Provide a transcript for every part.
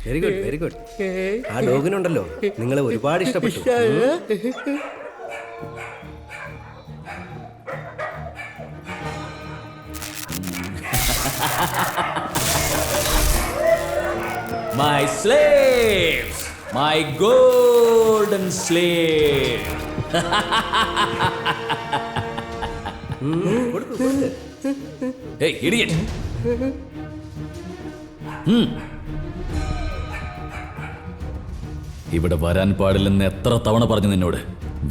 Very good very good. ആ ഡോഗിനുണ്ടല്ലോ നിങ്ങളെ ഒരുപാട് ഇഷ്ടപ്പെട്ടു. My slaves, my golden slave. Hey, idiot. ഇവിടെ വരാൻ പാടില്ലെന്ന് എത്ര തവണ പറഞ്ഞു നിന്നോട്?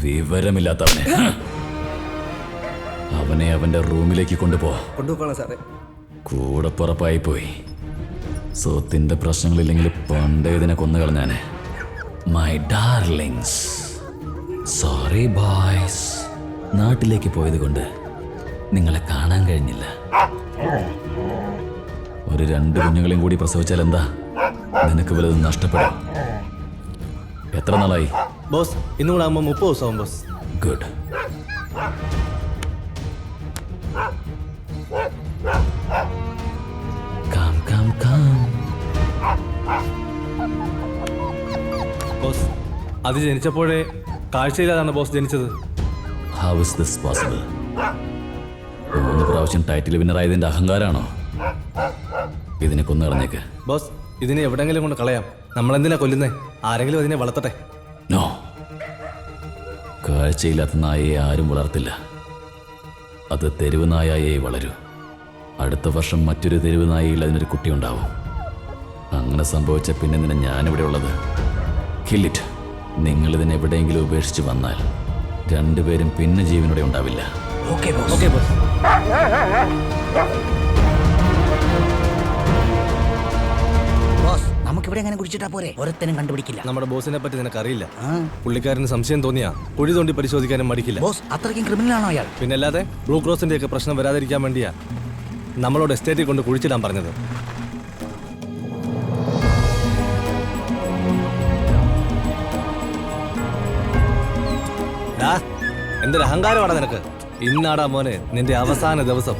വിവരമില്ലാത്തവനെ. അവനെ അവന്റെ റൂമിലേക്ക് കൊണ്ടുപോകണം സാറേ. കൂടെ പുറപ്പായി പോയി. സ്വത്തിന്റെ പ്രശ്നങ്ങളില്ലെങ്കിൽ പണ്ടേ ഇതിനെ കൊന്നുകളഞ്ഞാനെ. My darlings, sorry boys. നാട്ടിലേക്ക് പോയത് കൊണ്ട് നിങ്ങളെ കാണാൻ കഴിഞ്ഞില്ല. ഒരു 2 കുഞ്ഞുങ്ങളെയും കൂടി പ്രസവിച്ചാൽ എന്താ? നിനക്ക് വലുത് നഷ്ടപ്പെടും. എത്ര നാളായി? ബോസ്, ഇന്നും കൂടെ ആകുമ്പോൾ 30 ദിവസമാവും ബോസ്. ഗുഡ്. ബോസ്, അത് ജനിച്ചപ്പോഴേ കാഴ്ചയില്ലാതാണ് ബോസ് ജനിച്ചത്. How is this possible? 3 പ്രാവശ്യം ടൈറ്റിൽ വിന്നറായതിന്റെ അഹങ്കാരാണോ? ഇതിനെ കൊന്നുകളഞ്ഞേക്ക്. ബോസ്, ഇതിനെ എവിടെങ്കിലും കൊണ്ട് കളയാം. നമ്മളെന്തിനാ കൊല്ലുന്നേ? ആരെങ്കിലും അതിനെ വളർത്തട്ടെ. നോ, കാഴ്ചയില്ലാത്ത നായയെ ആരും വളർത്തില്ല. അത് തെരുവ് നായയെ വളരൂ. അടുത്ത വർഷം മറ്റൊരു തെരുവ് നായയിൽ അതിനൊരു കുട്ടി ഉണ്ടാവും. അങ്ങനെ സംഭവിച്ച പിന്നെ നിന്നെ ഞാനിവിടെ ഉള്ളത്. കില്ലിറ്റ്. നിങ്ങൾ ഇതിനെ എവിടെയെങ്കിലും ഉപേക്ഷിച്ച് വന്നാൽ 2 പേരും പിന്നെ ജീവനോടെ ഉണ്ടാവില്ല. Okay boss. Okay boss. Boss, നമുക്കിവിടെ എങ്ങനെ കുടിച്ചിട്ടാ പോരെ? ഒരുത്തനും കണ്ടുപിടിക്കില്ല. നമ്മുടെ ബോസിനെ പറ്റി നിനക്കറിയില്ല. പുള്ളിക്കാരന് സംശയം തോന്നിയാ കുഴി തോണ്ടി പരിശോധിക്കാനും മടിക്കില്ല. ബോസ്, അത്രയ്ക്കും ക്രിമിനൽ ആണോ അയാൾ? പിന്നല്ലാതെ ബ്ലൂ ക്രോസിന്റെ ഒക്കെ പ്രശ്നം വരാതിരിക്കാൻ വേണ്ടിയാ നമ്മളോട് എസ്റ്റേറ്റിൽ കൊണ്ട് കുഴിച്ചിടാൻ പറഞ്ഞത്. എന്തൊരു അഹങ്കാരമാണ് നിനക്ക്. ഇന്നാടാ മോനെ നിന്റെ അവസാന ദിവസം.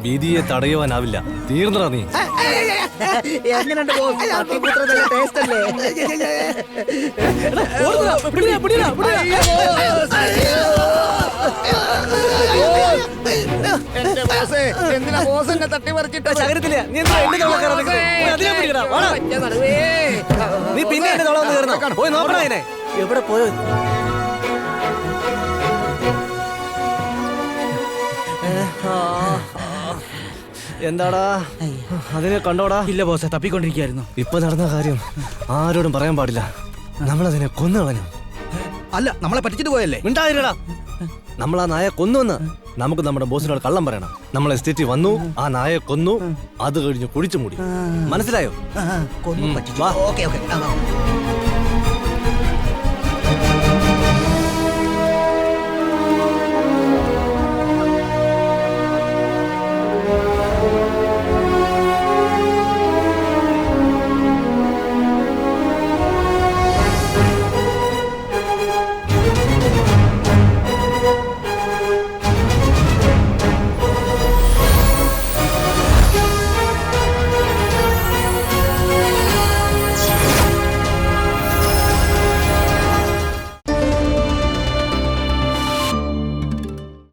ഭീതിയെ തടയുവാനാവില്ല. തീർന്നടാ നീ. എങ്ങനെയുണ്ട് ബോസ്? അത്തിപുത്രത്തിന്റെ ടേസ്റ്റ് അല്ലേ? എന്റെ ബോസേ, എന്തിനാ ബോസ് എന്നെ തട്ടിമറിച്ചിട്ട്? നീ പിന്നെ എന്റെ തോളം കയറുന്നോ? പോയി നോക്കണ അതിനെ. എവിടെ പോയോ? എന്താടാ, അതിനെ കണ്ടോടാ? ഇല്ല ബോസേ, തപ്പിക്കൊണ്ടിരിക്കുകയായിരുന്നു. ഇപ്പൊ നടന്ന കാര്യം ആരോടും പറയാൻ പാടില്ല. നമ്മളതിനെ കൊന്നു കളഞ്ഞു. അല്ല, നമ്മളെ പറ്റിച്ചിട്ട് പോയല്ലേ? മിണ്ടാതിരടാ. നമ്മൾ ആ നായ കൊന്നുവെന്ന് നമുക്ക് നമ്മുടെ ബോസിനോട് കള്ളം പറയണം. നമ്മൾ എസ്റ്റേറ്റിൽ വന്നു, ആ നായെ കൊന്നു, അത് കഴിഞ്ഞ് കുഴിച്ചു മൂടി. മനസ്സിലായോ? കൊന്നു പറ്റിച്ചു. Okay okay.